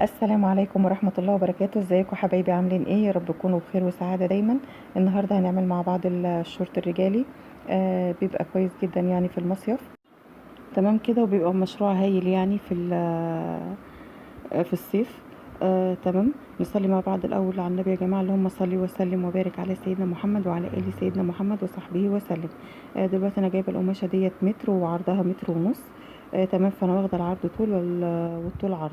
السلام عليكم ورحمة الله وبركاته. ازيكم حبايبي؟ عاملين ايه؟ يا رب تكونوا بخير وسعادة دايما. النهاردة هنعمل مع بعض الشورت الرجالي. بيبقى كويس جدا يعني في المصيف. تمام كده، وبيبقى مشروع هايل يعني في الصيف. تمام. نصلي مع بعض الاول على النبي يا جماعة، اللهم صل وسلم وبارك على سيدنا محمد وعلى ال سيدنا محمد وصحبه وسلم. دلوقتي انا جايبة القماشة ديت متر وعرضها متر ونص. تمام. فانا واخدة العرض طول والطول عرض.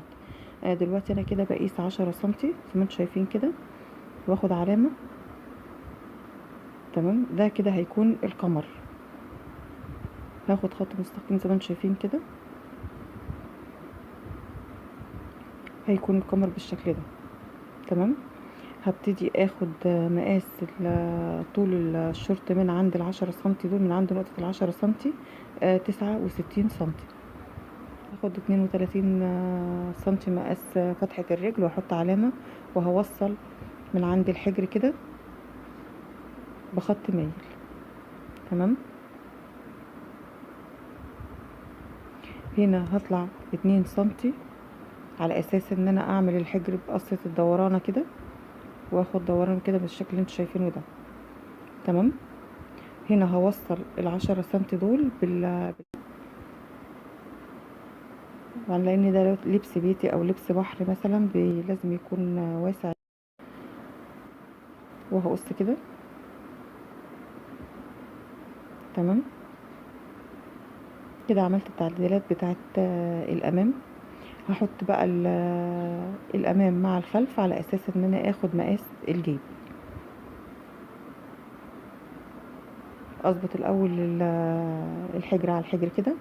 دلوقتي انا كده بقيس 10 سنتي زي ما انتم شايفين كده، واخد علامة. تمام. ده كده هيكون القمر. هاخد خط مستقيم زي ما انتم شايفين كده، هيكون القمر بالشكل ده. تمام. هبتدي اخد مقاس طول الشورت من عند ال10 سنتي دول، من عند نقطة ال10 سنتي 69 سنتي. هاخد 32 سنتي مقاس فتحة الرجل، واحط علامة، وهوصل من عند الحجر كده بخط مايل. تمام. هنا هطلع 2 سنتي على اساس ان انا اعمل الحجر بقصة الدورانة كده، واخد دوران كده بالشكل اللي انتوا شايفينه ده. تمام. هنا هوصل ال10 سنتي دول لان ده لبس بيتي او لبس بحر مثلا لازم يكون واسع. وهقص كده. تمام. كده عملت التعديلات بتاعت الامام. هحط بقى الامام مع الخلف على اساس ان انا اخد مقاس الجيب. اظبط الاول الحجر على الحجر كده،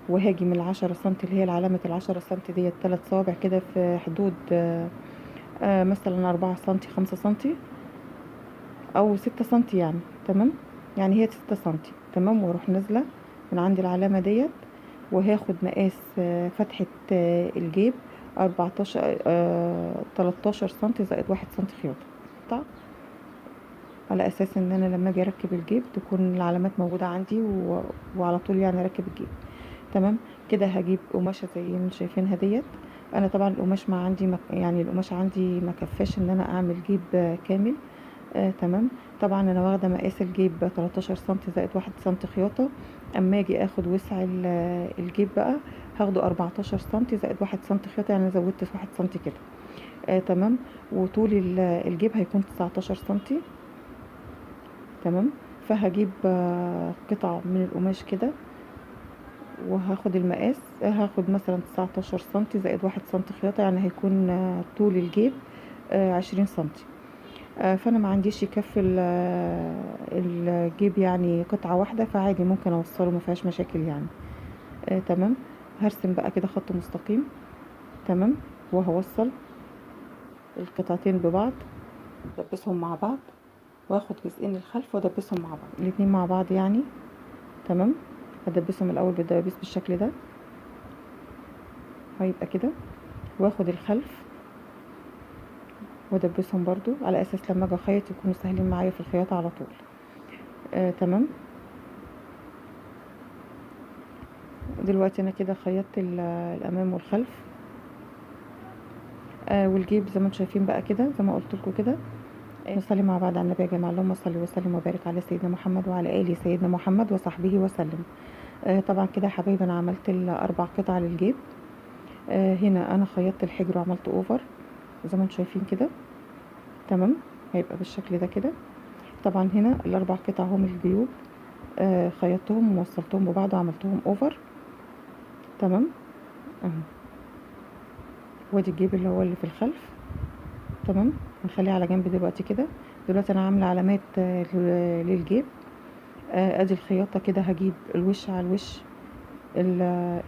وهاجي من ال10 سنتي اللي هي علامة ال10 سنتي ديت 3 صوابع كده في حدود مثلا 4 سنتي 5 سنتي او 6 سنتي يعني. تمام. يعني هي 6 سنتي. تمام. واروح نازلة من عند العلامة ديت، وهاخد مقاس فتحة الجيب 14 13 سنتي زائد 1 سنتي خياطة، على اساس ان انا لما اجي اركب الجيب تكون العلامات موجودة عندي وعلى طول يعني اركب الجيب. تمام. كده هجيب قماشة زي اللي انتوا شايفينها ديت. انا طبعا القماش ما عندي يعني القماش عندي ما كفاش ان انا اعمل جيب كامل. تمام. طبعا انا واخده مقاس الجيب 13 سنتي زائد 1 سنتي خياطه. اما اجي اخد وسع الجيب بقى، هاخده 14 سنتي زائد 1 سنتي خياطه، يعني زودت 1 سنتي كده. تمام. وطول الجيب هيكون 19 سنتي. تمام. فهجيب قطعة من القماش كده، وهاخد المقاس، هاخد مثلا 19 سنتي زائد 1 سنتي خياطة، يعني هيكون طول الجيب 20 سنتي. فانا ما عنديش يكفي الجيب يعني قطعة واحدة، فعادي ممكن اوصله ما فيهاش مشاكل يعني. تمام. هرسم بقى كده خط مستقيم. تمام. وهوصل القطعتين ببعض، ادبسهم مع بعض، واخد جزئين الخلف وادبسهم مع بعض الاتنين مع بعض يعني. تمام. هدبسهم الاول بالدبابيس بالشكل ده، هيبقى كده. واخد الخلف وادبسهم برضو على اساس لما اجي اخيط يكونوا سهلين معايا في الخياطة على طول. تمام. دلوقتي انا كده خيطت الامام والخلف. والجيب زي ما انتم شايفين بقى كده زي ما قلت لكم كده. نصلي مع بعض على النبي يا جماعه، اللهم صل وسلم وبارك على سيدنا محمد وعلى اله سيدنا محمد وصحبه وسلم. طبعا كده يا حبايبي انا عملت ال4 قطع للجيب. هنا انا خيطت الحجر وعملت اوفر زي ما انتم شايفين كده. تمام. هيبقى بالشكل ده كده. طبعا هنا ال4 قطع هم الجيوب. خيطتهم ووصلتهم ببعض وعملتهم اوفر. تمام. اهو. وادي الجيب اللي هو اللي في الخلف. تمام. هنخليه على جنب دلوقتي كده. دلوقتي انا عامله علامات للجيب. ادي الخياطه كده، هجيب الوش على الوش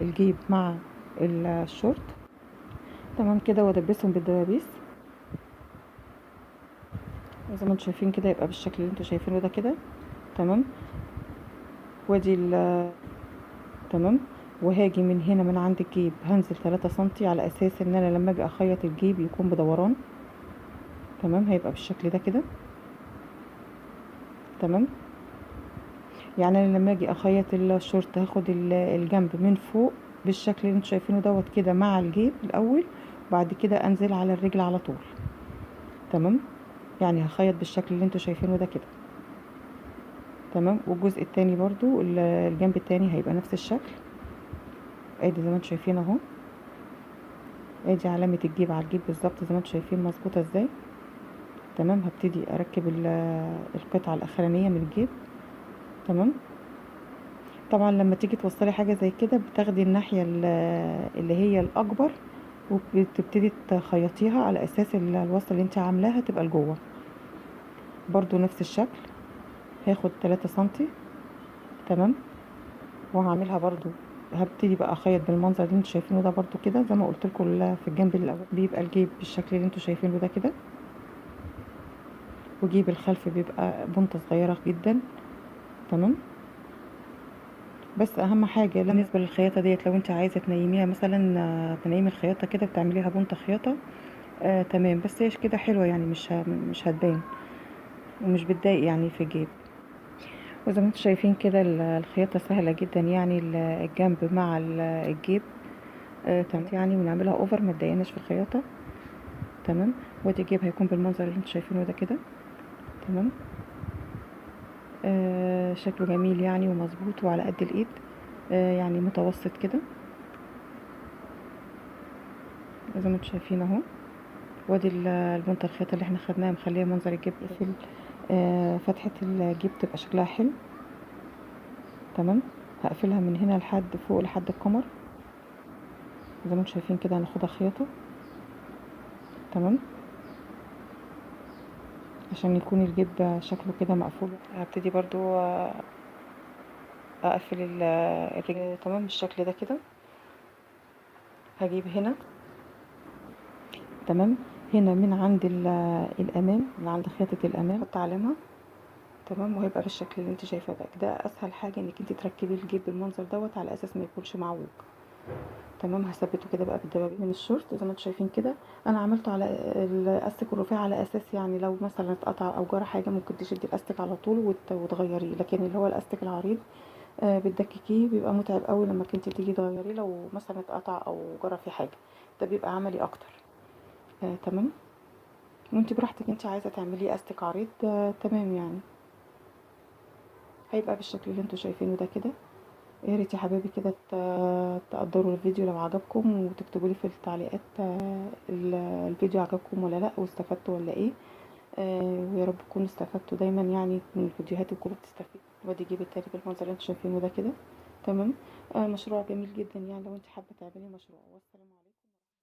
الجيب مع الشورت. تمام كده، وادبسهم بالدبابيس زي ما انتم شايفين كده، يبقى بالشكل اللي انتم شايفينه ده كده. تمام. وادي تمام. وهاجي من هنا من عند الجيب هنزل 3 سنتي على اساس ان انا لما اجي اخيط الجيب يكون بدوران. تمام. هيبقى بالشكل ده كده. تمام. يعني انا لما اجي اخيط الشورت هاخد الجنب من فوق بالشكل اللي انتوا شايفينه دوت كده مع الجيب الاول، وبعد كده انزل على الرجل على طول. تمام، يعني هخيط بالشكل اللي انتوا شايفينه ده كده. تمام، والجزء التاني برضو الجنب التاني هيبقى نفس الشكل. ادي زي ما انتوا شايفين اهو، ادي علامة الجيب على الجيب بالظبط زي ما انتوا شايفين مظبوطة ازاي. تمام، هبتدي اركب القطعة الاخرانية من الجيب. تمام، طبعا لما تيجي توصلي حاجة زي كده بتاخدي الناحية اللي هي الاكبر، وبتبتدي تخيطيها على اساس الوصلة اللي انت عاملاها تبقى لجوه. برضو نفس الشكل، هاخد 3 سنتي. تمام، وهعملها برضو، هبتدي بقى اخيط بالمنظر اللي انتوا شايفينه ده برضو كده زي ما قلت لكم. في الجنب الاول بيبقى الجيب بالشكل اللي انتوا شايفينه ده كده، وجيب الخلف بيبقى بنطة صغيرة جدا. تمام، بس اهم حاجة بالنسبة للخياطة ديت، لو انت عايزة تنيميها مثلا، تنيمي الخياطة كده بتعمليها بنطة خياطة. تمام، بس هي كده حلوة يعني، مش هتبان ومش بتضايق يعني في الجيب. وزي ما انتم شايفين كده الخياطة سهلة جدا يعني، الجنب مع الجيب. تمام، يعني ونعملها اوفر ما تضايقناش في الخياطة. تمام، وادي الجيب هيكون بالمنظر اللي انتم شايفينه ده كده. تمام، شكله جميل يعني ومظبوط وعلى قد الايد، يعني متوسط كده زي ما انتم شايفين اهو. وادي البنطة الخياطة اللي احنا خدناها مخليه منظر الجيب في فتحة الجيب تبقى شكلها حلو. تمام، هقفلها من هنا لحد فوق لحد القمر زي ما انتم شايفين كده، هناخدها خياطة. تمام، عشان يكون الجيب شكله كده مقفول. هبتدي برضو اقفل الرجل تمام بالشكل ده كده. هجيب هنا. تمام، هنا من عند الامام، من عند خياطة الامام احط علامة. تمام، وهيبقى بالشكل اللي انت شايفاه ده كده. اسهل حاجة انك انت تركبي الجيب بالمنظر دوت على اساس ما يكونش معوج. تمام، هثبته كده بقى بالدبابين من الشورت زي ما انتم شايفين كده. انا عملته على الاستيك الرفيع على اساس يعني لو مثلا اتقطع او جرى حاجه ممكن تشدي الاستيك على طول وتغيريه، لكن اللي هو الاستيك العريض بتدككيه بيبقى متعب قوي لما كنت تيجي تغيريه لو مثلا اتقطع او جرى فيه حاجه. ده بيبقى عملي اكتر. تمام، وانت براحتك انت عايزه تعمليه استيك عريض تمام يعني. هيبقى بالشكل اللي انتوا شايفينه ده كده. يا ريت يا حبايبي كده تقدروا الفيديو لو عجبكم، وتكتبوا لي في التعليقات الفيديو عجبكم ولا لا، واستفدتوا ولا ايه. ويا رب تكونوا استفدتوا دايما يعني من الفيديوهات وتكونوا بتستفيدوا. وادي جيب التاني بالمنظر اللي انتوا شايفينه ده كده. تمام، مشروع جميل جدا يعني لو انت حابه تعملي مشروع. والسلام عليكم.